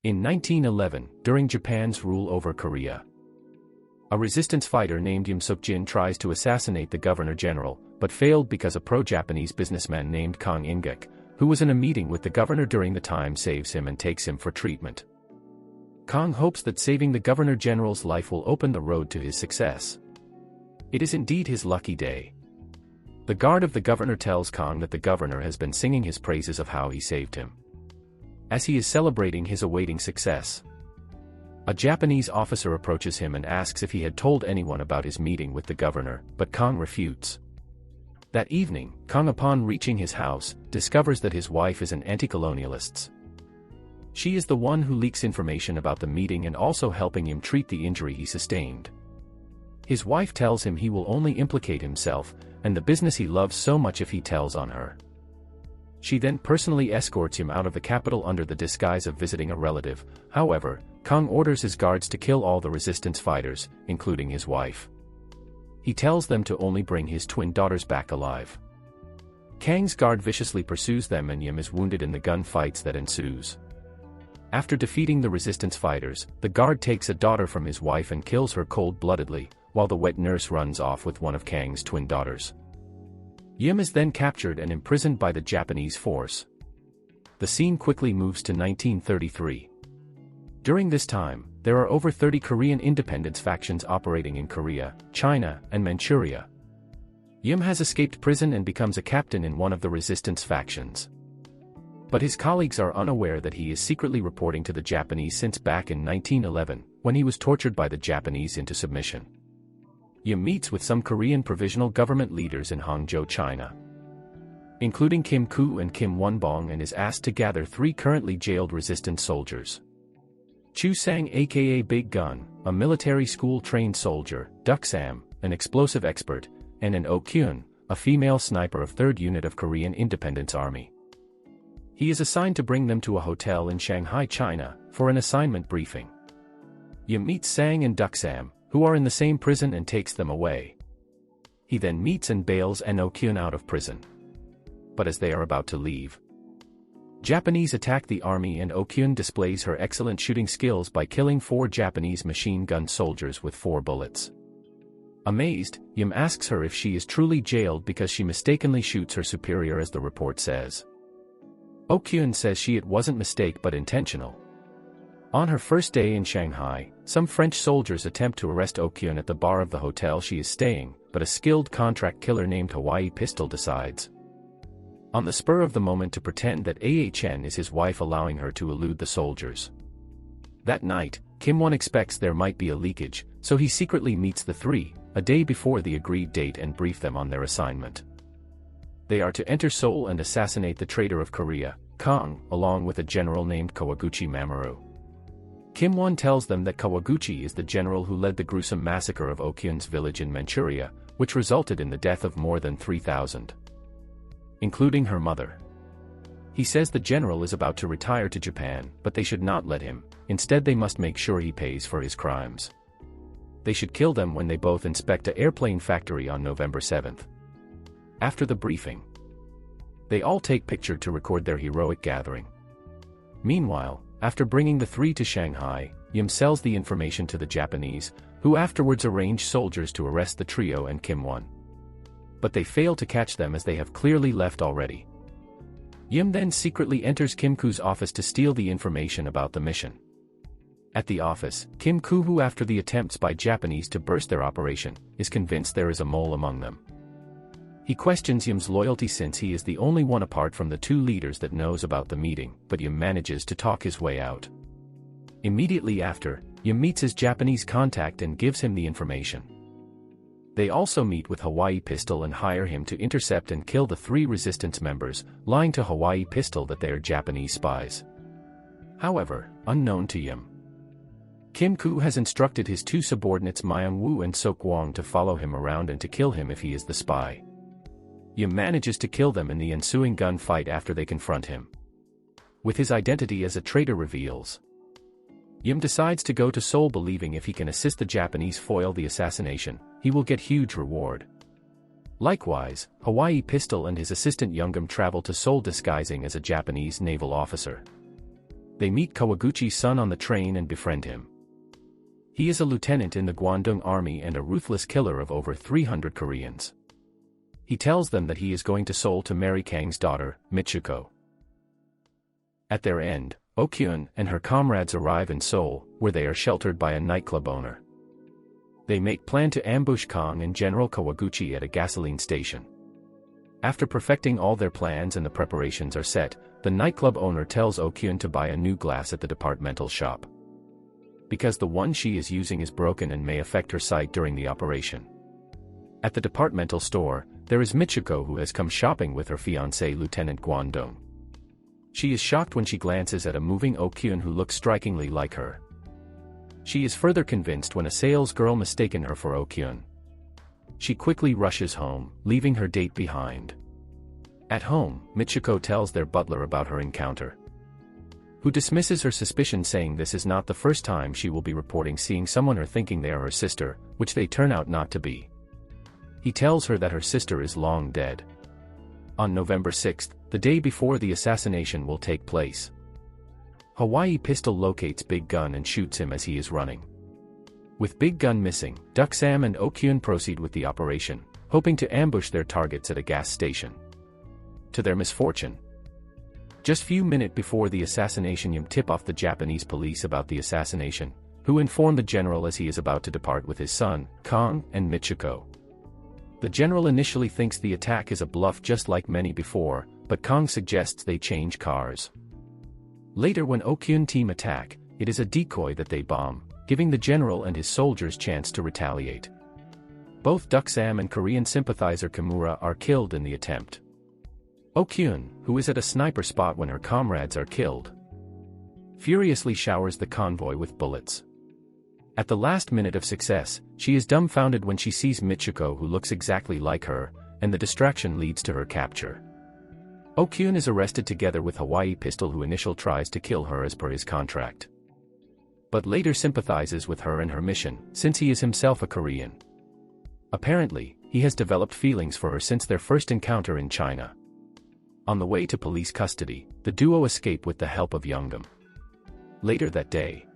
In 1911, during Japan's rule over Korea, a resistance fighter named Yim Suk-jin tries to assassinate the governor-general, but failed because a pro-Japanese businessman named Kang In-guk, who was in a meeting with the governor during the time, saves him and takes him for treatment. Kang hopes that saving the governor-general's life will open the road to his success. It is indeed his lucky day. The guard of the governor tells Kang that the governor has been singing his praises of how he saved him. As he is celebrating his awaiting success, a Japanese officer approaches him and asks if he had told anyone about his meeting with the governor, but Kang refutes. That evening, Kang, upon reaching his house, discovers that his wife is an anti-colonialist. She is the one who leaks information about the meeting and also helping him treat the injury he sustained. His wife tells him he will only implicate himself and the business he loves so much if he tells on her. She then personally escorts him out of the capital under the disguise of visiting a relative. However, Kang orders his guards to kill all the resistance fighters, including his wife. He tells them to only bring his twin daughters back alive. Kang's guard viciously pursues them and Yim is wounded in the gunfights that ensues. After defeating the resistance fighters, the guard takes a daughter from his wife and kills her cold-bloodedly, while the wet nurse runs off with one of Kang's twin daughters. Yim is then captured and imprisoned by the Japanese force. The scene quickly moves to 1933. During this time, there are over 30 Korean independence factions operating in Korea, China, and Manchuria. Yim has escaped prison and becomes a captain in one of the resistance factions. But his colleagues are unaware that he is secretly reporting to the Japanese since back in 1911, when he was tortured by the Japanese into submission. Yim meets with some Korean provisional government leaders in Hangzhou, China, including Kim Koo and Kim Won-bong, and is asked to gather 3 currently jailed resistance soldiers. Chu Sang, aka Big Gun, a military school-trained soldier, Duk Sam, an explosive expert, and an Oh Kyun, a female sniper of 3rd Unit of Korean Independence Army. He is assigned to bring them to a hotel in Shanghai, China, for an assignment briefing. Yim meets Sang and Duk Sam, who are in the same prison, and takes them away. He then meets and bails an Oh Kyun out of prison. But as they are about to leave, Japanese attack the army and Oh Kyun displays her excellent shooting skills by killing 4 Japanese machine gun soldiers with 4 bullets. Amazed, Yim asks her if she is truly jailed because she mistakenly shoots her superior, as the report says. Oh Kyun says it wasn't mistake but intentional. On her first day in Shanghai, some French soldiers attempt to arrest Oh Kyun at the bar of the hotel she is staying, but a skilled contract killer named Hawaii Pistol decides, on the spur of the moment, to pretend that Ah is his wife, allowing her to elude the soldiers. That night, Kim Won expects there might be a leakage, so he secretly meets the 3, a day before the agreed date, and brief them on their assignment. They are to enter Seoul and assassinate the traitor of Korea, Kang, along with a general named Kawaguchi Mamoru. Kim Won tells them that Kawaguchi is the general who led the gruesome massacre of Oh Kyun's village in Manchuria, which resulted in the death of more than 3,000. Including her mother. He says the general is about to retire to Japan, but they should not let him. Instead, they must make sure he pays for his crimes. They should kill them when they both inspect an airplane factory on November 7th. After the briefing, they all take picture to record their heroic gathering. Meanwhile, after bringing the 3 to Shanghai, Yim sells the information to the Japanese, who afterwards arrange soldiers to arrest the trio and Kim Won. But they fail to catch them as they have clearly left already. Yim then secretly enters Kim Koo's office to steal the information about the mission. At the office, Kim Koo, who after the attempts by Japanese to burst their operation, is convinced there is a mole among them. He questions Yim's loyalty since he is the only one apart from the 2 leaders that knows about the meeting, but Yim manages to talk his way out. Immediately after, Yim meets his Japanese contact and gives him the information. They also meet with Hawaii Pistol and hire him to intercept and kill the 3 resistance members, lying to Hawaii Pistol that they are Japanese spies. However, unknown to Yim, Kim Koo has instructed his 2 subordinates Myung Woo and Sok Wong to follow him around and to kill him if he is the spy. Yim manages to kill them in the ensuing gunfight after they confront him. With his identity as a traitor reveals, Yim decides to go to Seoul, believing if he can assist the Japanese foil the assassination, he will get huge reward. Likewise, Hawaii Pistol and his assistant Youngam travel to Seoul disguising as a Japanese naval officer. They meet Kawaguchi's son on the train and befriend him. He is a lieutenant in the Guangdong army and a ruthless killer of over 300 Koreans. He tells them that he is going to Seoul to marry Kang's daughter, Michiko. At their end, Oh-kyun and her comrades arrive in Seoul, where they are sheltered by a nightclub owner. They make plan to ambush Kang and General Kawaguchi at a gasoline station. After perfecting all their plans and the preparations are set, the nightclub owner tells Oh-kyun to buy a new glass at the departmental shop, because the one she is using is broken and may affect her sight during the operation. At the departmental store, there is Michiko, who has come shopping with her fiancé Lieutenant Guangdong. She is shocked when she glances at a moving Oh-kyun who looks strikingly like her. She is further convinced when a sales girl mistaken her for Oh-kyun. She quickly rushes home, leaving her date behind. At home, Michiko tells their butler about her encounter, who dismisses her suspicion, saying this is not the first time she will be reporting seeing someone or thinking they are her sister, which they turn out not to be. He tells her that her sister is long dead. On November 6th, the day before the assassination will take place, Hawaii Pistol locates Big Gun and shoots him as he is running. With Big Gun missing, Duck Sam and Oh-kyun proceed with the operation, hoping to ambush their targets at a gas station. To their misfortune, just few minutes before the assassination, Yim tip off the Japanese police about the assassination, who inform the general as he is about to depart with his son, Kang, and Michiko. The general initially thinks the attack is a bluff just like many before, but Kang suggests they change cars. Later, when Oh-kyun team attack, it is a decoy that they bomb, giving the general and his soldiers chance to retaliate. Both Duck Sam and Korean sympathizer Kimura are killed in the attempt. Oh-kyun, who is at a sniper spot when her comrades are killed, furiously showers the convoy with bullets. At the last minute of success, she is dumbfounded when she sees Michiko, who looks exactly like her, and the distraction leads to her capture. Oh-kyun is arrested together with Hawaii Pistol, who initially tries to kill her as per his contract, but later sympathizes with her and her mission, since he is himself a Korean. Apparently, he has developed feelings for her since their first encounter in China. On the way to police custody, the duo escape with the help of Youngam. Later that day,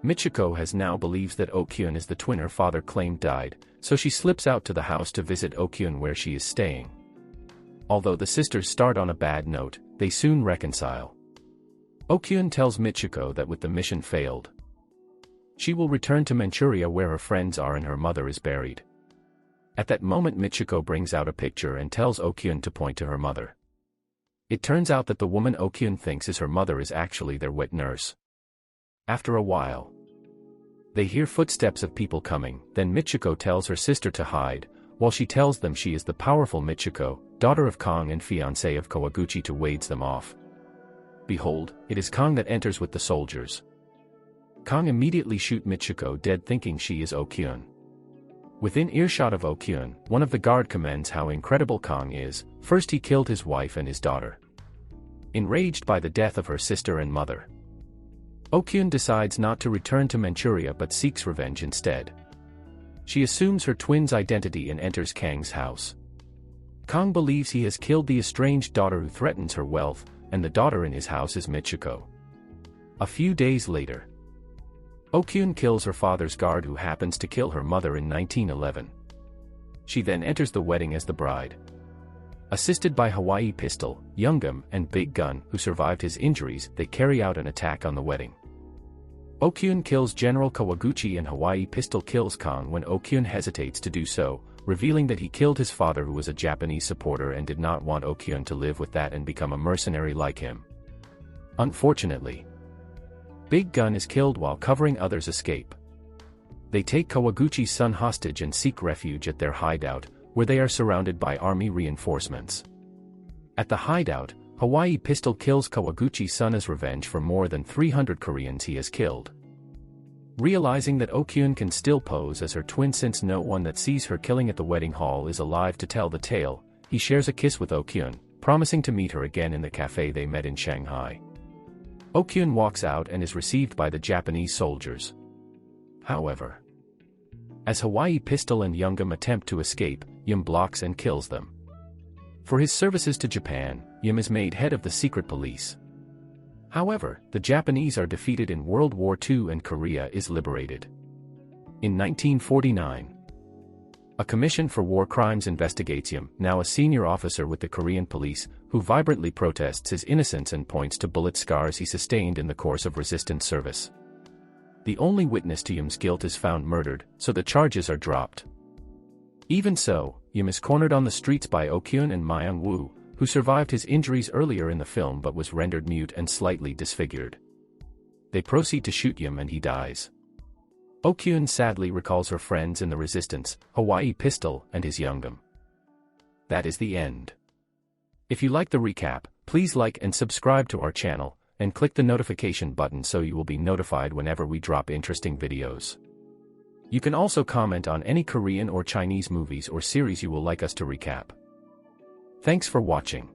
Michiko has now believes that Oh-kyun is the twin her father claimed died, so she slips out to the house to visit Oh-kyun where she is staying. Although the sisters start on a bad note, they soon reconcile. Oh-kyun tells Michiko that with the mission failed, she will return to Manchuria where her friends are and her mother is buried. At that moment, Michiko brings out a picture and tells Oh-kyun to point to her mother. It turns out that the woman Oh-kyun thinks is her mother is actually their wet nurse. After a while, they hear footsteps of people coming, then Michiko tells her sister to hide, while she tells them she is the powerful Michiko, daughter of Kang and fiancée of Kawaguchi, to wades them off. Behold, it is Kang that enters with the soldiers. Kang immediately shoots Michiko dead, thinking she is Oh-kyun. Within earshot of Oh-kyun, one of the guard commends how incredible Kang is. First he killed his wife and his daughter. Enraged by the death of her sister and mother, Oh-kyun decides not to return to Manchuria but seeks revenge instead. She assumes her twin's identity and enters Kang's house. Kang believes he has killed the estranged daughter who threatens her wealth, and the daughter in his house is Michiko. A few days later, Oh-kyun kills her father's guard, who happens to kill her mother in 1911. She then enters the wedding as the bride. Assisted by Hawaii Pistol, Youngam, and Big Gun, who survived his injuries, they carry out an attack on the wedding. Oh-kyun kills General Kawaguchi and Hawaii Pistol kills Kang when Oh-kyun hesitates to do so, revealing that he killed his father, who was a Japanese supporter and did not want Oh-kyun to live with that and become a mercenary like him. Unfortunately, Big Gun is killed while covering others escape. They take Kawaguchi's son hostage and seek refuge at their hideout, where they are surrounded by army reinforcements. At the hideout, Hawaii Pistol kills Kawaguchi's son as revenge for more than 300 Koreans he has killed. Realizing that Oh-kyun can still pose as her twin since no one that sees her killing at the wedding hall is alive to tell the tale, he shares a kiss with Oh-kyun, promising to meet her again in the cafe they met in Shanghai. Oh-kyun walks out and is received by the Japanese soldiers. However, as Hawaii Pistol and Youngam attempt to escape, Yim blocks and kills them. For his services to Japan, Yim is made head of the secret police. However, the Japanese are defeated in World War II and Korea is liberated. In 1949, a commission for war crimes investigates Yim, now a senior officer with the Korean police, who vibrantly protests his innocence and points to bullet scars he sustained in the course of resistance service. The only witness to Yim's guilt is found murdered, so the charges are dropped. Even so, Yim is cornered on the streets by Oh-kyun and Myung-woo, who survived his injuries earlier in the film but was rendered mute and slightly disfigured. They proceed to shoot Yim and he dies. Oh-kyun sadly recalls her friends in the resistance, Hawaii Pistol and his Youngdom. That is the end. If you like the recap, please like and subscribe to our channel, and click the notification button so you will be notified whenever we drop interesting videos. You can also comment on any Korean or Chinese movies or series you will like us to recap. Thanks for watching.